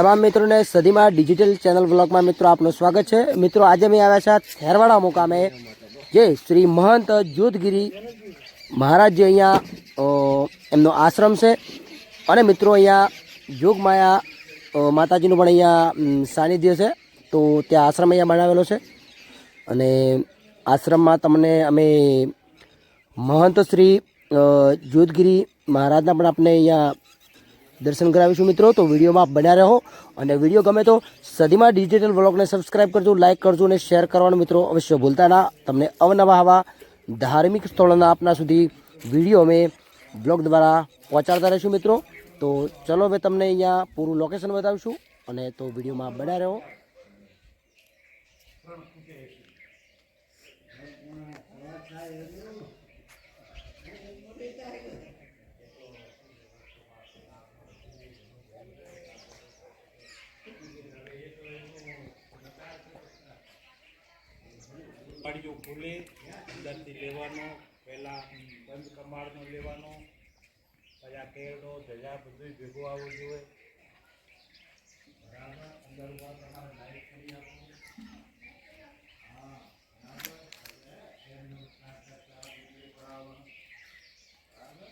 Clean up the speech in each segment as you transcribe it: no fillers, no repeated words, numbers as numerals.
તમામ મિત્રોને સદીમાં ડિજિટલ ચેનલ બ્લોગમાં મિત્રો આપનું સ્વાગત છે। મિત્રો આજે અમે આવ્યા છે થેરવાડા મુકામે જે શ્રી મહંત જ્યોતગીરી મહારાજ જે અહીંયા એમનો આશ્રમ છે અને મિત્રો અહીંયા જોગમાયા માતાજીનું પણ અહીંયા સાનિધ્ય છે। તો ત્યાં આશ્રમ અહીંયા બનાવેલો છે અને આશ્રમમાં તમને અમે મહંત શ્રી જ્યોતગીરી મહારાજના પણ આપણે અહીંયા दर्शन करावीशुं मित्रों। तो वीडियो में आप बन्या रहो और वीडियो गमे तो सदीमा डिजिटल ब्लॉग ने सब्सक्राइब करजो, लाइक करजो और शेर करवानुं मित्रों अवश्य भूलता ना। तमने अवनवा आवा धार्मिक स्थलों आपना सुधी वीडियो में ब्लॉग द्वारा पहोंचाड़ता रहीशुं मित्रों। तो चलो मैं तमने अहींया पूरुं लोकेशन बतावीशुं अने तो वीडियो में आप बन्या रहो। जो खुले अंदर थी लेवानो पहला बंद कमाड़नो लेवानो पया केरडो जजा બધું ભેગું આવવું જોઈએ બરાબર। અંદર વા તમારે લાઈટ કરી આપો હા બરાબર એનું સાચા બરાબર બરાબર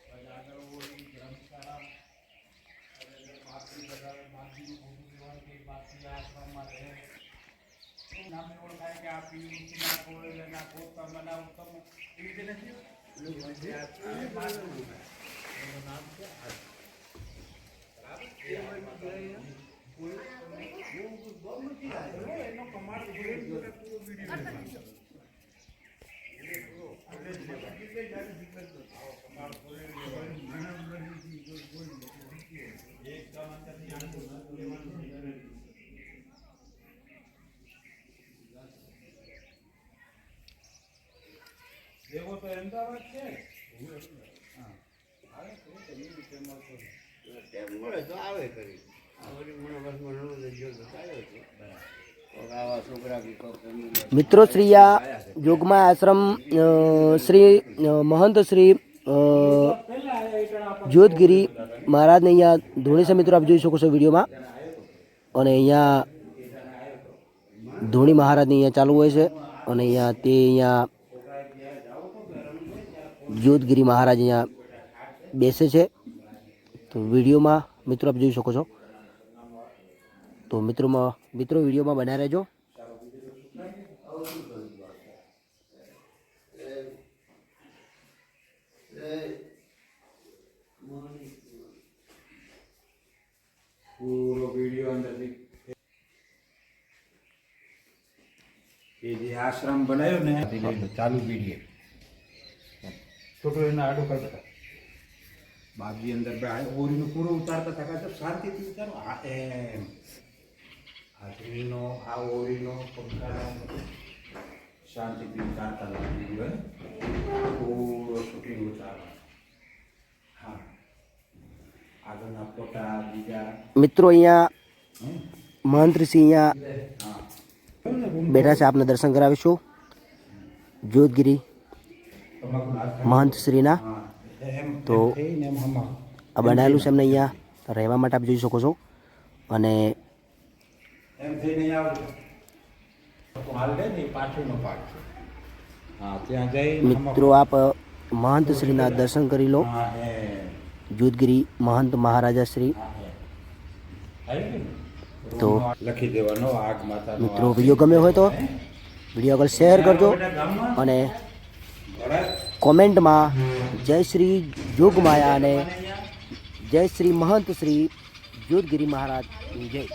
પયા આગળ ઓલી ધર્મશાળા અને માટી બરાબર માટીનું ભૂમિ દેવાનું કે બાકી આશ્રમમાં રહે નામે ઓળખાય કે આ પીના કોળના કોતા મના ઉત્તમ એ રીતે નથી એનું નામ છે એનો કમાડ देखो तो अहमदाबाद છે હા આવે તો તમે કેમ આવશો ટેમ મળે તો આવે કરી આવડી મને બસ મને જો તો આવ્યો છે બરાબર આવા છોકરા કી કોક मित्रों श्री योगमा आश्रम श्री महंत श्री ज्योतगिरी महाराज ने अँ धोनी से मित्रों आप जोई शको छो वीडियो में और अँ धोनी महाराज ने अँ चालू होय छे और अँ ज्योतगिरी महाराज अँ बेसे छे। तो वीडियो में मित्रों आप जोई शको छो। तो मित्रों वीडियो में बना रहेजो। पूरो वीडियो अंदर ये जे आश्रम बनायो ने चालू वीडियो छोटो एना आडो कर बेटा बाबी अंदर भाई ओरी नो पूरो उतारता था जब शांति थी उतारो आ एम आदमी नो आ ओरी नो पंखा शांति थी उतारता था वीडियो पूरो शूटिंग उतारो हाँ आगे ना फोटा बीजा मित्रों अँ महंतश्री अँ बैठा से आपने दर्शन करावीशुं ज्योतगिरी महंत श्रीना। तो आ बनावेलुं छे एमने अहींया रहेवा माटे आप जोई शको छो अने मित्रों आप महंत श्रीना दर्शन करी लो। ज्योतगिरी महंत महाराजा श्री। तो लखी देवानो आग माता मित्रों वीडियो गम्यो होय तो वीडियो अगर शेर करजो अने कॉमेंट में जय श्री जोगमाया ने जय श्री महंत श्री ज्योतगिरी महाराज जय।